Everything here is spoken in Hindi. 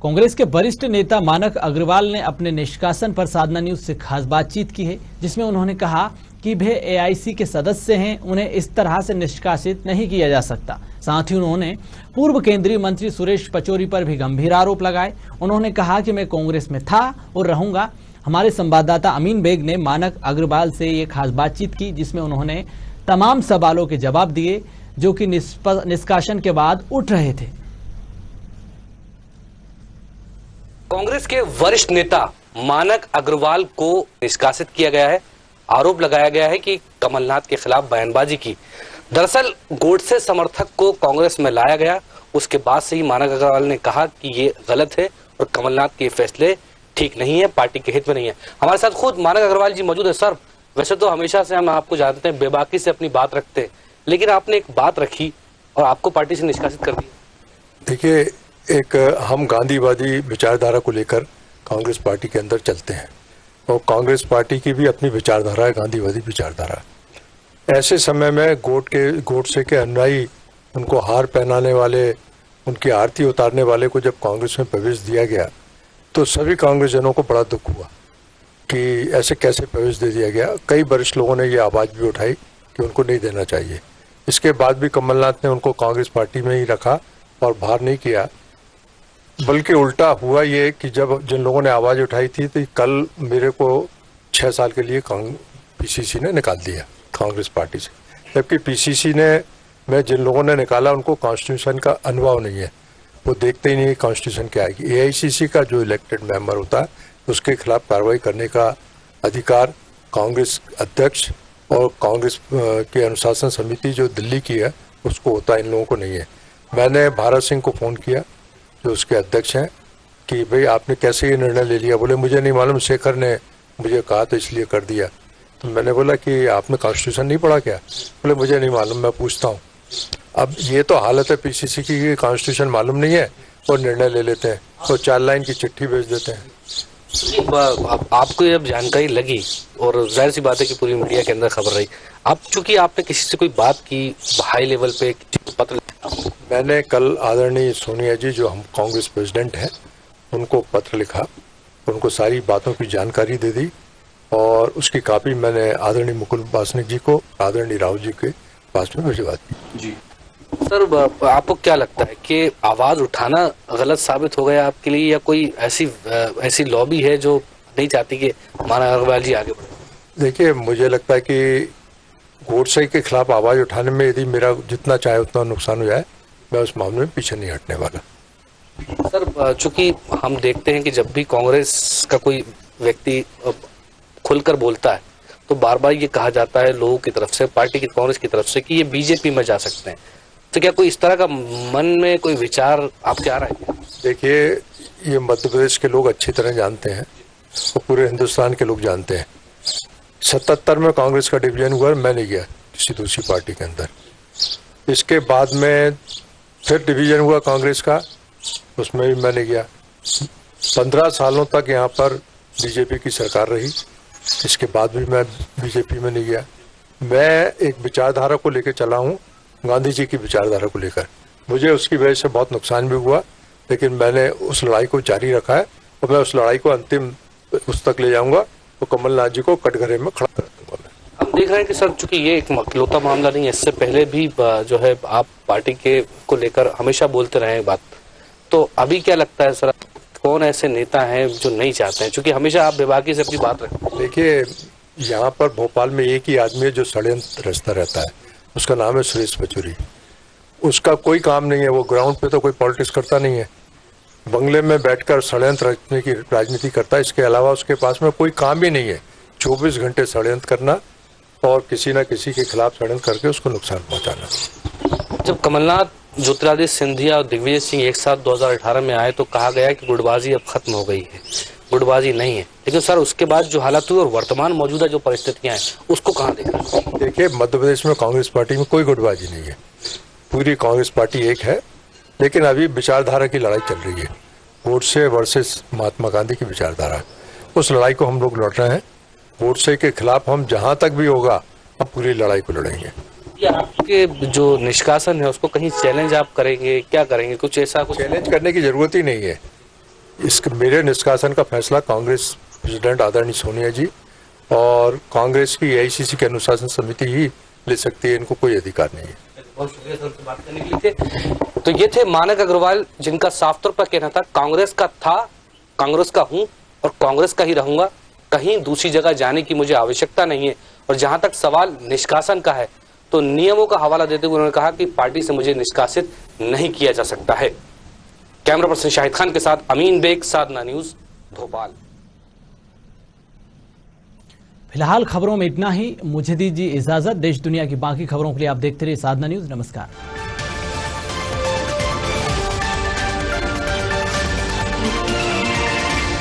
कांग्रेस के वरिष्ठ नेता मानक अग्रवाल ने अपने निष्कासन पर साधना न्यूज से खास बातचीत की है, जिसमें उन्होंने कहा कि वे एआईसी के सदस्य हैं, उन्हें इस तरह से निष्कासित नहीं किया जा सकता। साथ ही उन्होंने पूर्व केंद्रीय मंत्री सुरेश पचौरी पर भी गंभीर आरोप लगाए। उन्होंने कहा कि मैं कांग्रेस में था और रहूंगा। हमारे संवाददाता अमीन बेग ने मानक अग्रवाल से ये खास बातचीत की, जिसमें उन्होंने तमाम सवालों के जवाब दिए जो कि निष्कासन के बाद उठ रहे थे। कांग्रेस के वरिष्ठ नेता मानक अग्रवाल को निष्कासित किया गया है। आरोप लगाया गया है कि कमलनाथ के खिलाफ बयानबाजी की। दरअसल गोडसे समर्थक को कांग्रेस में लाया गया, उसके बाद से ही मानक अग्रवाल ने कहा कि ये गलत है और कमलनाथ के फैसले ठीक नहीं है, पार्टी के हित में नहीं है। हमारे साथ खुद मानक अग्रवाल जी मौजूद है। सर, वैसे तो हमेशा से हम आपको जानते हैं, बेबाकी से अपनी बात रखते हैं, लेकिन आपने एक बात रखी और आपको पार्टी से निष्कासित कर दिया। देखिए, एक हम गांधीवादी विचारधारा को लेकर कांग्रेस पार्टी के अंदर चलते हैं और कांग्रेस पार्टी की भी अपनी विचारधारा है, गांधीवादी विचारधारा। ऐसे समय में गोडसे के अनुयायी, उनको हार पहनाने वाले, उनकी आरती उतारने वाले को जब कांग्रेस में प्रवेश दिया गया तो सभी कांग्रेसजनों को बड़ा दुख हुआ कि ऐसे कैसे प्रवेश दे दिया गया। कई वरिष्ठ लोगों ने ये आवाज़ भी उठाई कि उनको नहीं देना चाहिए। इसके बाद भी कमलनाथ ने उनको कांग्रेस पार्टी में ही रखा और बाहर नहीं किया, बल्कि उल्टा हुआ ये कि जब जिन लोगों ने आवाज़ उठाई थी तो कल मेरे को 6 साल के लिए पीसीसी ने निकाल दिया कांग्रेस पार्टी से, जबकि पीसीसी ने में जिन लोगों ने निकाला उनको कॉन्स्टिट्यूशन का अनुभव नहीं है, वो देखते ही नहीं कॉन्स्टिट्यूशन क्या है। एआईसीसी का जो इलेक्टेड मेंबर होता है उसके खिलाफ कार्रवाई करने का अधिकार कांग्रेस अध्यक्ष और कांग्रेस की अनुशासन समिति जो दिल्ली की है उसको होता है, इन लोगों को नहीं है। मैंने भारत सिंह को फ़ोन किया जो उसके अध्यक्ष हैं कि भाई आपने कैसे ये निर्णय ले लिया। बोले मुझे नहीं मालूम, शेखर ने मुझे कहा तो इसलिए कर दिया। तो मैंने बोला कि आपने कॉन्स्टिट्यूशन नहीं पढ़ा क्या? बोले मुझे नहीं मालूम, मैं पूछता हूँ। अब ये तो हालत है पीसीसी की, कॉन्स्टिट्यूशन मालूम नहीं है और निर्णय ले लेते हैं तो 4 लाइन की चिट्ठी भेज देते हैं। आपको जब जानकारी लगी और जाहिर सी बात है कि पूरी मीडिया के अंदर खबर रही, अब चूंकि आपने किसी से कोई बात की हाई लेवल पे पत्र, मैंने कल आदरणीय सोनिया जी जो हम कांग्रेस प्रेसिडेंट हैं उनको पत्र लिखा, उनको सारी बातों की जानकारी दे दी और उसकी कॉपी मैंने आदरणीय मुकुल वासनिक जी को, आदरणीय राव जी के पास में भिजवा दी। जी सर, आपको क्या लगता है कि आवाज उठाना गलत साबित हो गया आपके लिए, या कोई ऐसी लॉबी है जो नहीं चाहती कि मानक अग्रवाल जी आगे बढ़े? देखिए, मुझे लगता है कि गोडसे के खिलाफ आवाज उठाने में यदि मेरा जितना चाहे उतना नुकसान हो जाए, मैं उस मामले में पीछे नहीं हटने वाला। सर, चूंकि हम देखते हैं कि जब भी कांग्रेस का कोई व्यक्ति खुलकर बोलता है तो बार बार ये कहा जाता है लोगों की तरफ से, पार्टी की, कांग्रेस की तरफ से, कि ये बीजेपी में जा सकते हैं। तो क्या कोई इस तरह का मन में कोई विचार आपके आ रहा है? देखिए, ये मध्य प्रदेश के लोग अच्छी तरह जानते हैं और पूरे हिंदुस्तान के लोग जानते हैं। 77 में कांग्रेस का डिवीजन हुआ, मैं नहीं गया किसी दूसरी पार्टी के अंदर। इसके बाद में फिर डिवीजन हुआ कांग्रेस का, उसमें भी मैं नहीं गया। 15 सालों तक यहाँ पर बीजेपी की सरकार रही, इसके बाद भी मैं बीजेपी में नहीं गया। मैं एक विचारधारा को लेकर चला हूँ, गांधी जी की विचारधारा को लेकर। मुझे उसकी वजह से बहुत नुकसान भी हुआ, लेकिन मैंने उस लड़ाई को जारी रखा है और मैं उस लड़ाई को अंतिम उस तक ले जाऊंगा तो कमलनाथ जी को कटघरे में खड़ा कर दूंगा। हम देख रहे हैं कि सर, चूंकि ये एक इकलौता मामला नहीं है, इससे पहले भी जो है आप पार्टी के को लेकर हमेशा बोलते रहे बात, तो अभी क्या लगता है सर, कौन ऐसे नेता हैं जो नहीं चाहते हैं, क्योंकि हमेशा आप बेबाकी से अपनी बात रखते हैं? देखिए, यहाँ पर भोपाल में एक ही आदमी है जो षड्यंत्र रचता रहता है, उसका नाम है सुरेश पचौरी। उसका कोई काम नहीं है, वो ग्राउंड पे तो कोई पॉलिटिक्स करता नहीं है, बंगले में बैठकर षड्यंत्र रचने की राजनीति करता है। इसके अलावा उसके पास में कोई काम ही नहीं है, 24 घंटे षड्यंत्र करना और किसी न किसी के खिलाफ षड्यंत्र करके उसको नुकसान पहुंचाना। जब कमलनाथ, ज्योतिरादित्य सिंधिया और दिग्विजय सिंह एक साथ 2018 में आए तो कहा गया कि गुटबाजी अब खत्म हो गई है, गुटबाजी नहीं है, लेकिन सर उसके बाद जो हालात हुई और वर्तमान मौजूदा जो परिस्थितियां हैं उसको कहाँ देख रहे हैं? देखिए, मध्य प्रदेश में कांग्रेस पार्टी में कोई गुटबाजी नहीं है, पूरी कांग्रेस पार्टी एक है, लेकिन अभी विचारधारा की लड़ाई चल रही है। गोडसे वर्सेस महात्मा गांधी की विचारधारा, उस लड़ाई को हम लोग लड़ रहे हैं। गोडसे के खिलाफ हम जहां तक भी होगा हम पूरी लड़ाई को लड़ेंगे। या आपके जो निष्कासन है उसको कहीं चैलेंज आप करेंगे, क्या करेंगे? कुछ ऐसा कुछ चैलेंज करने की जरूरत ही नहीं है। इसके मेरे निष्कासन का फैसला कांग्रेस प्रेसिडेंट आदरणीय सोनिया जी और कांग्रेस की एआईसीसी के अनुशासन समिति ही ले सकती है, इनको कोई अधिकार नहीं है। बहुत शुक्रिया सर, उनसे बात करने के लिए। तो ये थे मानक अग्रवाल, जिनका साफ तौर पर कहना था कांग्रेस का था, कांग्रेस का हूं और कांग्रेस का ही रहूंगा, कहीं दूसरी जगह जाने की मुझे आवश्यकता नहीं है। और जहां तक सवाल निष्कासन का है तो नियमों का हवाला देते हुए उन्होंने कहा कि पार्टी से मुझे निष्कासित नहीं किया जा सकता है। कैमरा पर्सन शाहिद खान के साथ अमीन बेग, साधना न्यूज, भोपाल। फिलहाल खबरों में इतना ही, मुझे दीजिए इजाजत। देश दुनिया की बाकी खबरों के लिए आप देखते रहिए साधना न्यूज। नमस्कार।